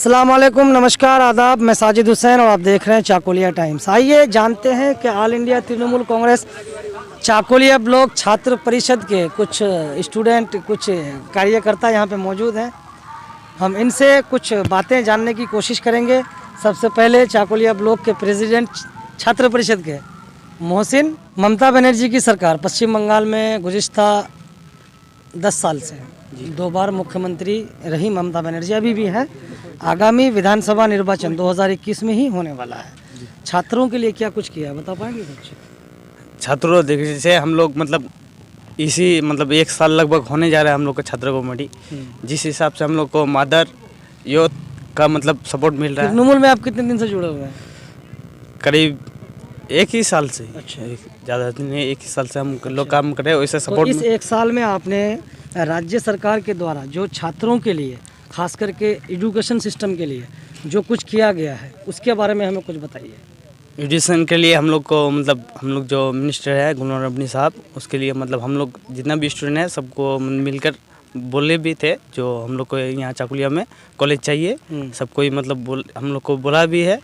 अस्सलाम वालेकुम, नमस्कार, आदाब। मैं साजिद हुसैन और आप देख रहे हैं चाकुलिया टाइम्स। आइए जानते हैं कि all India Trinamool Congress Chakulia block छात्र परिषद के कुछ स्टूडेंट, कुछ कार्यकर्ता यहाँ पे मौजूद हैं। हम इनसे कुछ बातें जानने की कोशिश करेंगे। सबसे पहले चाकुलिया ब्लॉक के प्रेसिडेंट छात्र परिषद के मोहसिन, ममता बनर्जी की सरकार पश्चिम बंगाल में गुज़िश्ता 10 साल से 2 बार मुख्यमंत्री रही ममता बनर्जी, अभी भी है। आगामी विधानसभा निर्वाचन 2021 में ही होने वाला है। छात्रों के लिए क्या कुछ किया है, बता पाएंगे कुछ? छात्रों देखिए, जैसे हम लोग मतलब 1 साल लगभग होने जा रहा है हम लोग का छात्र कमेटी। जिस हिसाब से हम लोग को मदर यूथ का मतलब सपोर्ट मिल रहा है। तृणमूल में आप कितने दिन से जुड़े हुए हैं? करीब 1 ही साल से। अच्छा, ज़्यादा नहीं, 1 ही साल से हम लोग काम कर रहे हैं। वैसे सपोर्ट इस 1 साल में आपने राज्य सरकार के द्वारा जो छात्रों के लिए, खास करके एजुकेशन सिस्टम के लिए जो कुछ किया गया है, उसके बारे में हमें कुछ बताइए। एजुकेशन के लिए हम लोग को हम लोग जो मिनिस्टर है गुलजार रब्बानी साहब, उसके लिए हम लोग जितना भी स्टूडेंट है सबको मिलकर बोले भी थे, जो हम लोग को यहाँ चाकुलिया में कॉलेज चाहिए। सबको ही हम लोग को बोला भी है।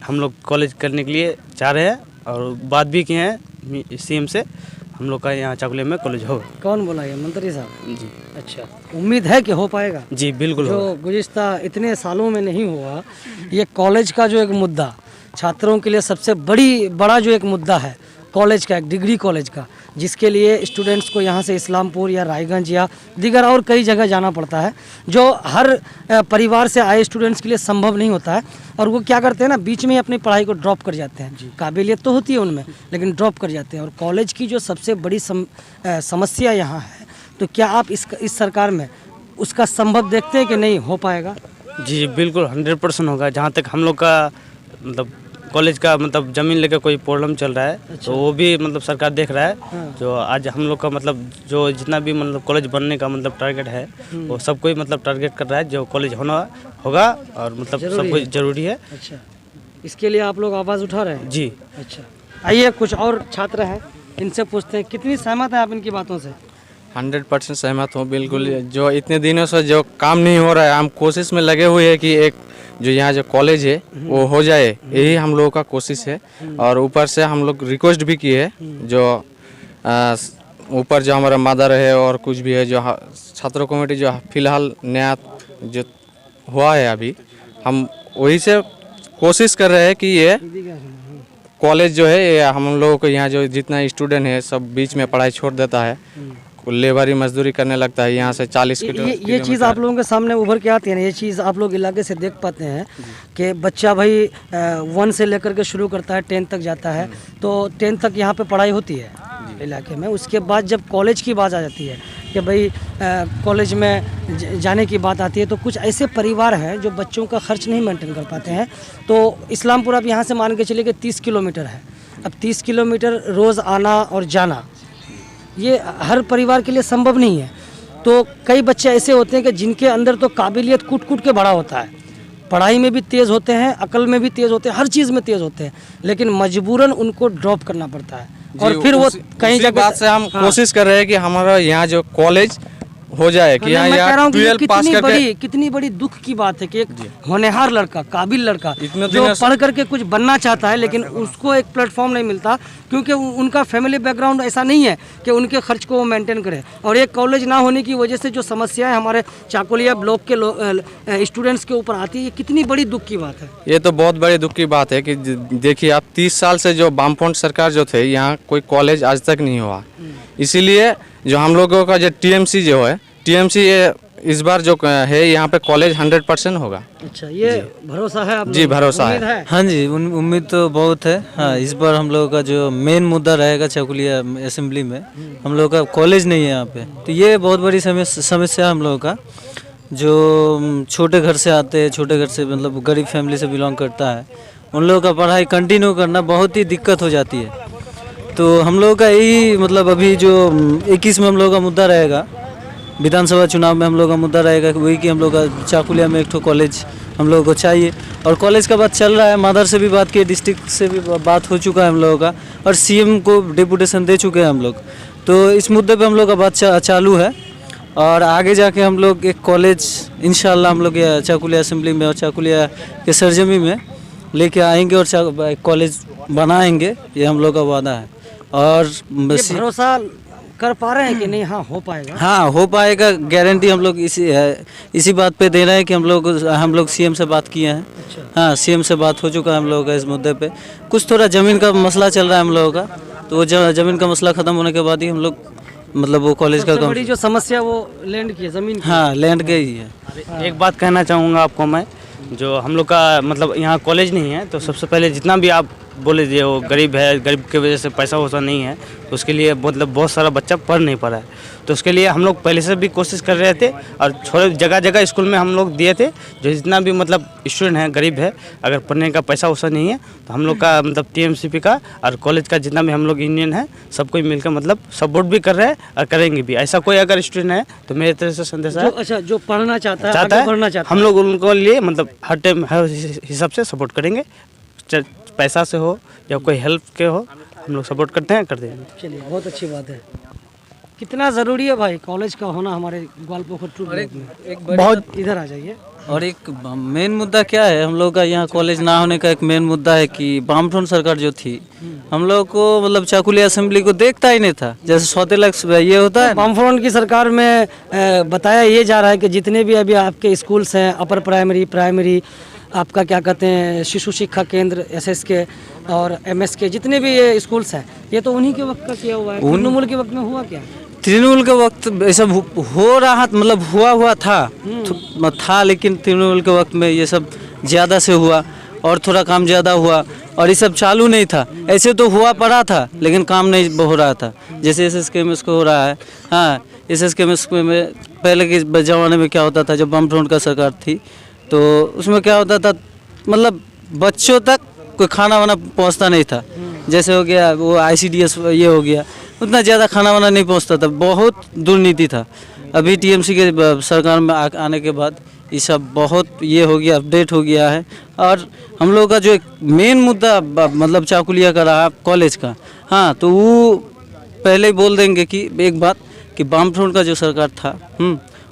हम लोग कॉलेज करने के लिए चाह रहे हैं और बात भी किए हैं सीएम से, हम लोग का यहाँ चाकुलिया में कॉलेज होगा। कौन बोला ये? मंत्री साहब जी। अच्छा, उम्मीद है कि हो पाएगा? जी बिल्कुल जो गुज़िश्ता इतने सालों में नहीं हुआ, ये कॉलेज का जो एक मुद्दा, छात्रों के लिए सबसे बड़ा जो एक मुद्दा है कॉलेज का, एक डिग्री कॉलेज का, जिसके लिए स्टूडेंट्स को यहाँ से इस्लामपुर या रायगंज या दीगर और कई जगह जाना पड़ता है, जो हर परिवार से आए स्टूडेंट्स के लिए संभव नहीं होता है। और वो क्या करते हैं ना, बीच में ही अपनी पढ़ाई को ड्रॉप कर जाते हैं। काबिलियत तो होती है उनमें, लेकिन ड्रॉप कर जाते हैं। और कॉलेज की जो सबसे बड़ी समस्या यहाँ है, तो क्या आप इस सरकार में उसका संभव देखते हैं कि नहीं हो पाएगा? जी बिल्कुल 100% होगा। जहाँ तक हम लोग का कॉलेज का ज़मीन लेकर कोई प्रॉब्लम चल रहा है। अच्छा। तो वो भी सरकार देख रहा है। हाँ। जो आज हम लोग का जो जितना भी कॉलेज बनने का टारगेट है, वो सबको ही टारगेट कर रहा है। जो कॉलेज होगा और सबको जरूरी है। अच्छा, इसके लिए आप लोग आवाज़ उठा रहे हैं? जी। अच्छा, आइए कुछ और छात्र हैं, इनसे पूछते हैं कितनी सहमत है आप इनकी बातों से? 100% सहमत हूँ बिल्कुल। जो इतने दिनों से जो काम नहीं हो रहा है, हम कोशिश में लगे हुए हैं कि एक जो यहाँ जो कॉलेज है वो हो जाए, यही हम लोगों का कोशिश है। और ऊपर से हम लोग रिक्वेस्ट भी किए हैं, जो ऊपर जो हमारा मदर है और कुछ भी है, जो छात्र कमेटी जो फिलहाल नया जो हुआ है अभी, हम वही से कोशिश कर रहे हैं कि ये कॉलेज जो है, ये हम लोगों को यहाँ जो जितना स्टूडेंट है सब बीच में पढ़ाई छोड़ देता है, लेबरी मजदूरी करने लगता है। यहाँ से 40 किलोमीटर। ये चीज़ आप लोगों के सामने उभर के आती है ना, ये चीज़ आप लोग इलाके से देख पाते हैं कि बच्चा भाई 1 से लेकर के शुरू करता है, 10 तक जाता है, तो 10 तक यहाँ पे पढ़ाई होती है इलाके में। उसके बाद जब कॉलेज की बात आ जाती है कि भाई कॉलेज में जाने की बात आती है, तो कुछ ऐसे परिवार हैं जो बच्चों का खर्च नहीं मेंटेन कर पाते हैं। तो इस्लामपुर अब यहाँ से मान के चलिए कि 30 किलोमीटर है। अब 30 किलोमीटर रोज़ आना और जाना, ये हर परिवार के लिए संभव नहीं है। तो कई बच्चे ऐसे होते हैं कि जिनके अंदर तो काबिलियत कूट कूट के बड़ा होता है, पढ़ाई में भी तेज़ होते हैं, अकल में भी तेज़ होते हैं, हर चीज़ में तेज़ होते हैं, लेकिन मजबूरन उनको ड्रॉप करना पड़ता है। और फिर वो कई जगह से हम कोशिश कर रहे हैं कि हमारा यहाँ जो कॉलेज हो जाए, कि यहाँ 12 पास करके। कितनी बड़ी दुख की बात है कि एक होनहार लड़का, काबिल लड़का जो पढ़ करके कुछ बनना चाहता है, लेकिन उसको एक प्लेटफॉर्म नहीं मिलता, क्योंकि उनका फैमिली बैकग्राउंड ऐसा नहीं है कि उनके खर्च को वो मेंटेन करे। और एक कॉलेज ना होने की वजह से जो समस्याएं हमारे चाकुलिया ब्लॉक के स्टूडेंट्स के ऊपर आती है, ये कितनी बड़ी दुख की बात है। ये तो बहुत बड़ी दुख की बात है कि देखिए आप 30 साल से जो वामफ्रंट सरकार जो थे, यहाँ कोई कॉलेज आज तक नहीं हुआ। इसीलिए जो हम लोगों का जो टीएमसी जो है, टीएमसी इस बार जो है यहाँ पे कॉलेज 100% होगा। अच्छा, ये भरोसा है आप? जी भरोसा है। हाँ जी, उम्मीद तो बहुत है। हाँ, इस बार हम लोगों का जो मेन मुद्दा रहेगा चाकुलिया असेंबली में, हम लोग का कॉलेज नहीं है यहाँ पे, तो ये बहुत बड़ी समस्या हम लोगों का। जो छोटे घर से आते हैं, छोटे घर से गरीब फैमिली से बिलोंग करता है, उन लोगों का पढ़ाई कंटिन्यू करना बहुत ही दिक्कत हो जाती है। तो हम लोगों का यही अभी जो 21 में हम लोगों का मुद्दा रहेगा, विधानसभा चुनाव में हम लोग का मुद्दा रहेगा वही कि हम लोग का चाकुलिया में एक ठो कॉलेज हम लोगों को चाहिए। और कॉलेज का बात चल रहा है, मदर से भी बात की, डिस्ट्रिक्ट से भी बात हो चुका है हम लोगों का, और सीएम को डिपुटेशन दे चुके हैं हम लोग। तो इस मुद्दे पे हम लोग का बात चालू है। और आगे जाके हम लोग एक कॉलेज इंशाल्लाह हम लोग चाकुलिया असेंबली में और चाकुलिया के सरजमी में लेके आएंगे और कॉलेज बनाएंगे, ये हम लोग का वादा है। और ये भरोसा कर पा रहे हैं कि नहीं? हाँ, हो पाएगा। हाँ, हो पाएगा, गारंटी हम लोग इसी बात पे दे रहे हैं कि हम लोग सीएम से बात किए हैं। अच्छा। हाँ, सीएम से बात हो चुका है हम लोगों का इस मुद्दे पे। कुछ थोड़ा ज़मीन का मसला चल रहा है हम लोगों का, तो वो ज़मीन का मसला ख़त्म होने के बाद ही हम लोग मतलब वो कॉलेज का सबसे बड़ी जो समस्या वो लैंड की है, ज़मीन की। हाँ, लैंड का ही है। एक बात कहना चाहूँगा आपको मैं, जो हम लोग का मतलब यहाँ कॉलेज नहीं है, तो सबसे पहले जितना भी आप बोले जो गरीब है, गरीब की वजह से पैसा वैसा नहीं है, तो उसके लिए मतलब बहुत सारा बच्चा पढ़ नहीं पा रहा है। तो उसके लिए हम लोग पहले से भी कोशिश कर रहे थे और थोड़े जगह जगह स्कूल में हम लोग दिए थे। जो जितना भी मतलब स्टूडेंट है, गरीब है, अगर पढ़ने का पैसा वैसा नहीं है, तो हम लोग का मतलब टीएमसीपी का और कॉलेज का जितना भी हम लोग यूनियन है, सबको मिलकर मतलब सपोर्ट भी कर रहे हैं और करेंगे भी। ऐसा कोई अगर स्टूडेंट है तो मेरे तरफ से संदेश है, अच्छा, जो पढ़ना चाहता है, आगे बढ़ना चाहता है, हम लोग उनको लिए मतलब हर टाइम हर हिसाब से सपोर्ट करेंगे, पैसा से हो या कोई हेल्प के हो, हम लोग सपोर्ट करते हैं, कर देंगे। चलिए, बहुत अच्छी बात है। कितना ज़रूरी है भाई कॉलेज का होना हमारे ग्वालपोखर टू ब्लॉक में? बहुत, इधर आ जाइए। और एक मेन मुद्दा क्या है हम लोग का, यहाँ कॉलेज ना होने का एक मेन मुद्दा है कि वामफ्रंट सरकार जो थी, हम लोग को मतलब चाकुलिया असेंबली को देखता ही नहीं था। जैसे सौतेला ये होता है, वामफ्रंट की सरकार में बताया ये जा रहा है कि जितने भी अभी आपके स्कूल्स हैं, अपर प्राइमरी, आपका क्या कहते हैं, शिशु शिक्षा केंद्र SS के और MS के, जितने भी ये स्कूल्स हैं, ये तो उन्हीं के वक्त का किया हुआ है। तृणमूल के वक्त में हुआ क्या? तृणमूल के वक्त ये सब हो रहा, मतलब हुआ था, लेकिन तृणमूल के वक्त में ये सब ज़्यादा से हुआ और थोड़ा काम ज़्यादा हुआ और ये सब चालू नहीं था। ऐसे तो हुआ पड़ा था लेकिन काम नहीं हो रहा था। जैसे SSKMS को हो रहा है। हाँ, SSKMS में पहले के ज़माने में क्या होता था, जब वामफ्रंट का सरकार थी तो उसमें क्या होता था, मतलब बच्चों तक कोई खाना वाना पहुंचता नहीं था। जैसे हो गया वो ICDS ये हो गया, उतना ज़्यादा खाना वाना नहीं पहुंचता था, बहुत दुर्नीति था। अभी TMC के सरकार में आने के बाद ये सब बहुत ये हो गया, अपडेट हो गया है। और हम लोग का जो एक मेन मुद्दा मतलब चाकुलिया का रहा कॉलेज का, हाँ, तो वो पहले ही बोल देंगे कि एक बात कि वामफ्रंट का जो सरकार था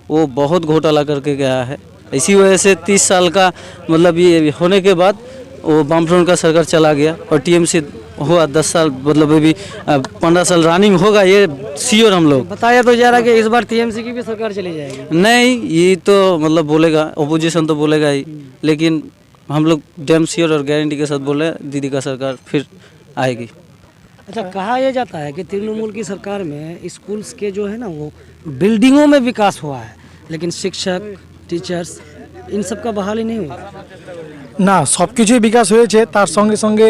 वो बहुत घोटाला करके गया है। इसी वजह से 30 साल का मतलब ये होने के बाद वो वामफ्रंट का सरकार चला गया और TMC हुआ 10 साल, मतलब अभी 15 साल रनिंग होगा, ये श्योर हम लोग। बताया तो जा रहा है कि इस बार TMC की भी सरकार चली जाएगी। नहीं, ये तो मतलब बोलेगा अपोजिशन तो बोलेगा ही, लेकिन हम लोग डैम श्योर और गारंटी के साथ बोले दीदी का सरकार फिर आएगी। अच्छा, कहा यह जाता है कि तृणमूल की सरकार में स्कूल्स के जो है ना वो बिल्डिंगों में विकास हुआ है, लेकिन शिक्षक, टीचर्स, इन सब का बहाली नहीं हुआ না। সব কিছুই বিকাশ হয়েছে, তার সঙ্গে সঙ্গে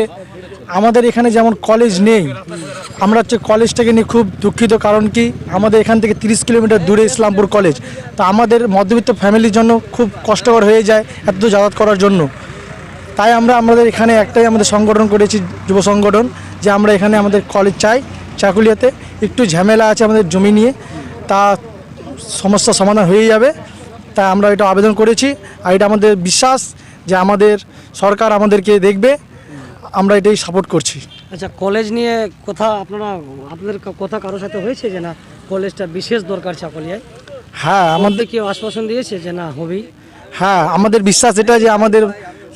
আমাদের এখানে যেমন কলেজ নেই, আমরা হচ্ছে কলেজটাকে নিয়ে খুব দুঃখিত। কারণ কি, আমাদের এখান থেকে 30 কিলোমিটার দূরে ইসলামপুর কলেজ, তো আমাদের মধ্যবিত্ত ফ্যামিলির জন্য খুব কষ্টকর হয়ে যায় এত দূর যাতায়াত করার জন্য। তাই আমাদের এখানে একটাই আমাদের সংগঠন করেছি, যুব সংগঠন, যে আমরা এখানে আমাদের কলেজ চাই। চাকুলিয়াতে একটু ঝামেলা আছে আমাদের জমি নিয়ে, তা সমস্যা সমাধান হয়ে যাবে, তাই আমরা এটা আবেদন করেছি। আর এটা আমাদের বিশ্বাস যে আমাদের সরকার আমাদেরকে দেখবে, আমরা এটাই সাপোর্ট করছি। আচ্ছা, কলেজ নিয়ে কথা আপনাদের কথা কারোর সাথে হয়েছে যে না কলেজটা বিশেষ দরকার চাকুলিয়ায়? হ্যাঁ, আমাদের কি আশ্বাসন দিয়েছে যে না হবেই? হ্যাঁ, আমাদের বিশ্বাস এটা যে আমাদের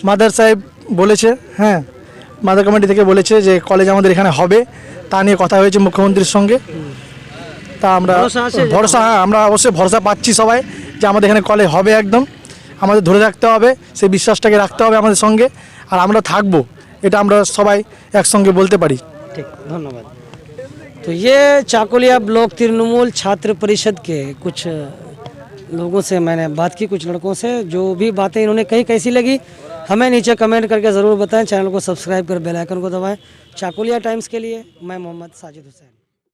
মাদার সাহেব বলেছে, হ্যাঁ, মাদার কমিটি থেকে বলেছে যে কলেজ আমাদের এখানে হবে, তা নিয়ে কথা হয়েছে মুখ্যমন্ত্রীর সঙ্গে। তা আমরা ভরসা, হ্যাঁ, আমরা অবশ্যই ভরসা পাচ্ছি সবাই যে আমাদের এখানে কলেজ হবে একদম। আমাদের ধরে রাখতে হবে, সেই বিশ্বাসটাকে রাখতে হবে আমাদের সঙ্গে, আর আমরা থাকবো, এটা আমরা সবাই একসঙ্গে বলতে পারি। ठीक, धन्यवाद। तो ये चाकुलिया ब्लॉक तृणमूल छात्र परिषद के कुछ लोगों से मैंने बात की, कुछ लड़कों से, जो भी बातें इन्होंने कही कैसी लगी हमें नीचे कमेंट करके ज़रूर बताएं। चैनल को सब्सक्राइब कर बेल आइकन को दबाएं। चाकुलिया टाइम्स के लिए मैं मोहम्मद साजिद हुसैन।